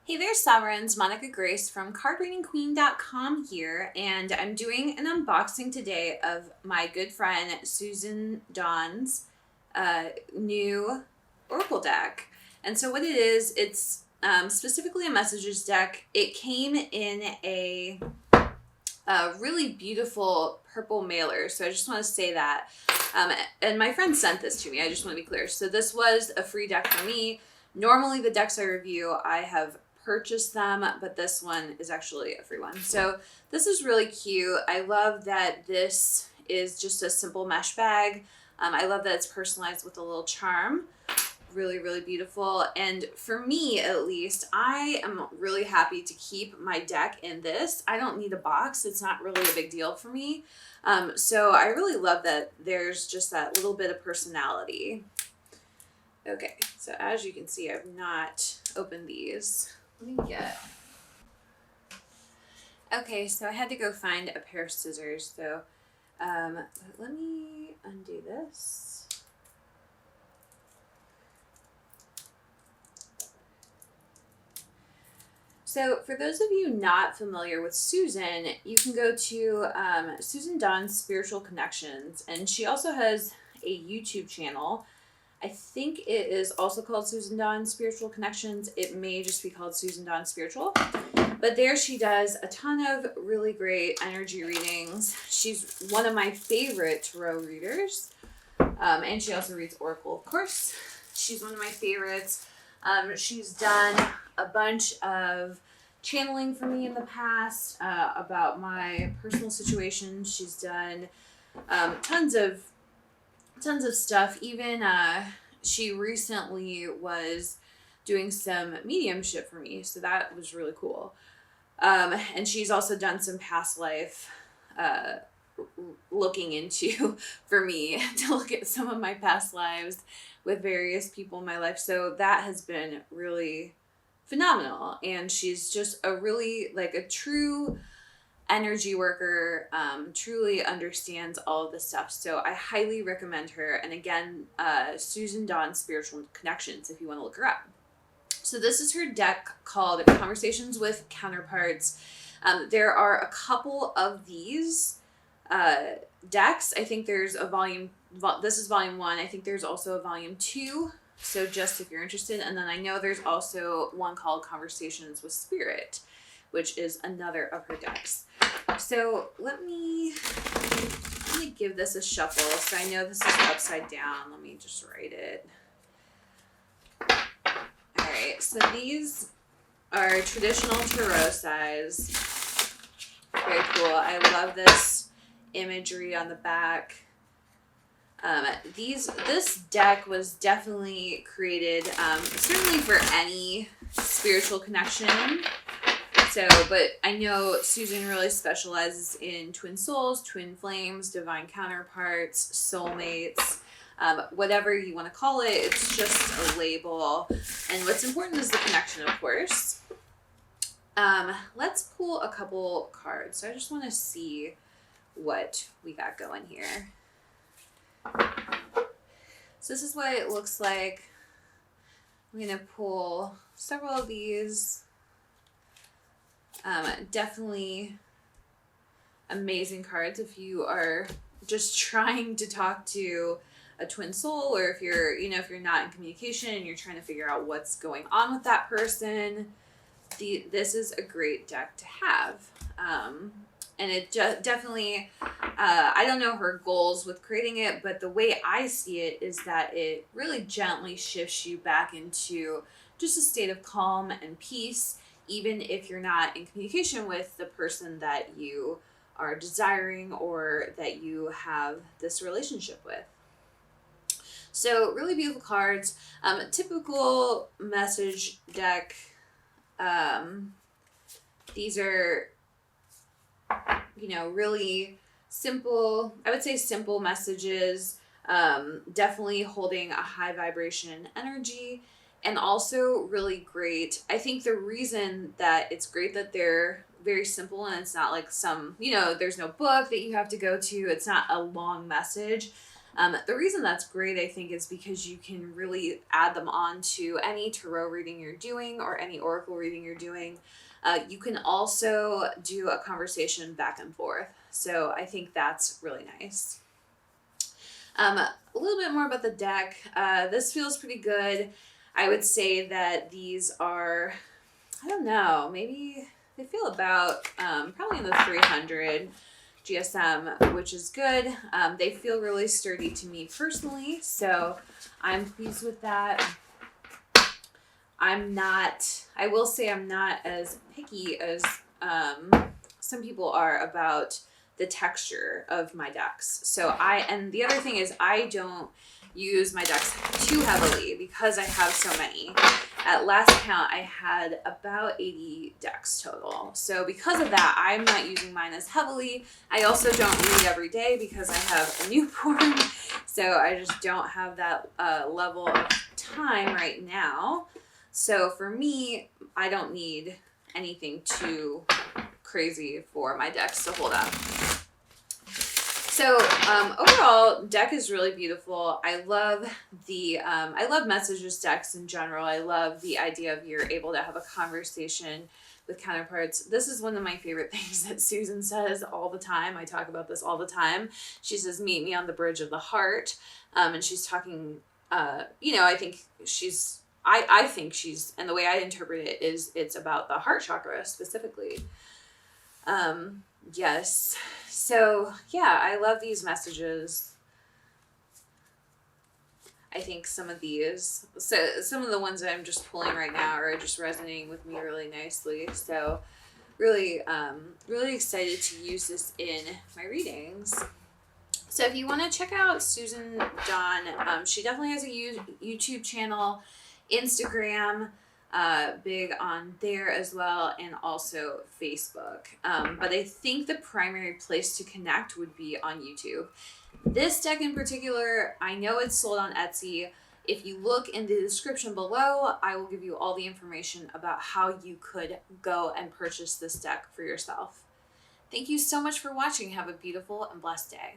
Hey there, Sovereigns. Monica Grace from cardreadingqueen.com here, and I'm doing an unboxing today of my good friend Susan Dawn's new Oracle deck. And so what it is, it's specifically a messages deck. It came in a really beautiful purple mailer, so I just want to say that. And my friend sent this to me, I just want to be clear. So this was a free deck for me. Normally the decks I review, I have purchased them, but this one is actually a free one. So this is really cute. I love that this is just a simple mesh bag. I love that it's personalized with a little charm. Really, really beautiful. And for me, at least, I am really happy to keep my deck in this. I don't need a box. It's not really a big deal for me. So I really love that there's just that little bit of personality. Okay, so as you can see, I've not opened these. Let me get... Okay, so I had to go find a pair of scissors, so let me undo this. So for those of you not familiar with Susan, you can go to Susan Dawn's Spiritual Connections, and she also has a YouTube channel. I think it is also called Susan Dawn Spiritual Connections. It may just be called Susan Dawn Spiritual. But there she does a ton of really great energy readings. She's one of my favorite tarot readers. And she also reads Oracle, of course. She's one of my favorites. She's done a bunch of channeling for me in the past about my personal situation. She's done tons of stuff. Even she recently was doing some mediumship for me, so that was really cool. And she's also done some past life looking into for me to look at some of my past lives with various people in my life, so that has been really phenomenal. And she's just a really like a true energy worker, truly understands all of this stuff. So I highly recommend her. And again, Susan Dawn Spiritual Connections, if you want to look her up. So this is her deck called Conversations with Counterparts. There are a couple of these decks. I think there's a volume, this is volume 1. I think there's also a volume 2. So just if you're interested. And then I know there's also one called Conversations with Spirit, which is another of her decks. So let me give this a shuffle. So I know this is upside down. Let me just write it. All right, so these are traditional tarot size. Very cool. I love this imagery on the back. This deck was definitely created certainly for any spiritual connection. So, but I know Susan really specializes in twin souls, twin flames, divine counterparts, soulmates, whatever you want to call it. It's just a label. And what's important is the connection, of course. Let's pull a couple cards. So I just want to see what we got going here. So this is what it looks like. I'm going to pull several of these. Definitely amazing cards if you are just trying to talk to a twin soul, or if you're, if you're not in communication and you're trying to figure out what's going on with that person. This is a great deck to have. And it definitely, I don't know her goals with creating it, but the way I see it is that it really gently shifts you back into just a state of calm and peace, even if you're not in communication with the person that you are desiring or that you have this relationship with. So really beautiful cards. Typical message deck. These are, really simple, I would say simple messages, definitely holding a high vibration energy, and also really great. I think the reason that it's great that they're very simple and it's not like some, there's no book that you have to go to. It's not a long message. The reason that's great, I think, is because you can really add them on to any tarot reading you're doing or any oracle reading you're doing. You can also do a conversation back and forth. So I think that's really nice. A little bit more about the deck. This feels pretty good. I would say that these are, I don't know, maybe they feel about probably in the 300 GSM, which is good. They feel really sturdy to me personally, so I'm pleased with that. I will say I'm not as picky as some people are about the texture of my decks. And the other thing is I don't use my decks too heavily because I have so many. At last count, I had about 80 decks total. So because of that, I'm not using mine as heavily. I also don't read every day because I have a newborn. So I just don't have that level of time right now. So for me, I don't need anything too crazy for my decks to hold up. So overall, deck is really beautiful. I love I love messages decks in general. I love the idea of you're able to have a conversation with counterparts. This is one of my favorite things that Susan says all the time. I talk about this all the time. She says, meet me on the bridge of the heart. And she's talking, I think I think she's, and the way I interpret it is it's about the heart chakra specifically. Yes. So yeah, I love these messages. I think some of the ones that I'm just pulling right now are just resonating with me really nicely. So really, really excited to use this in my readings. So if you want to check out Susan Dawn, she definitely has a YouTube channel, Instagram, big on there as well, and also Facebook. But I think the primary place to connect would be on YouTube. This deck in particular, I know it's sold on Etsy. If you look in the description below, I will give you all the information about how you could go and purchase this deck for yourself. Thank you so much for watching. Have a beautiful and blessed day.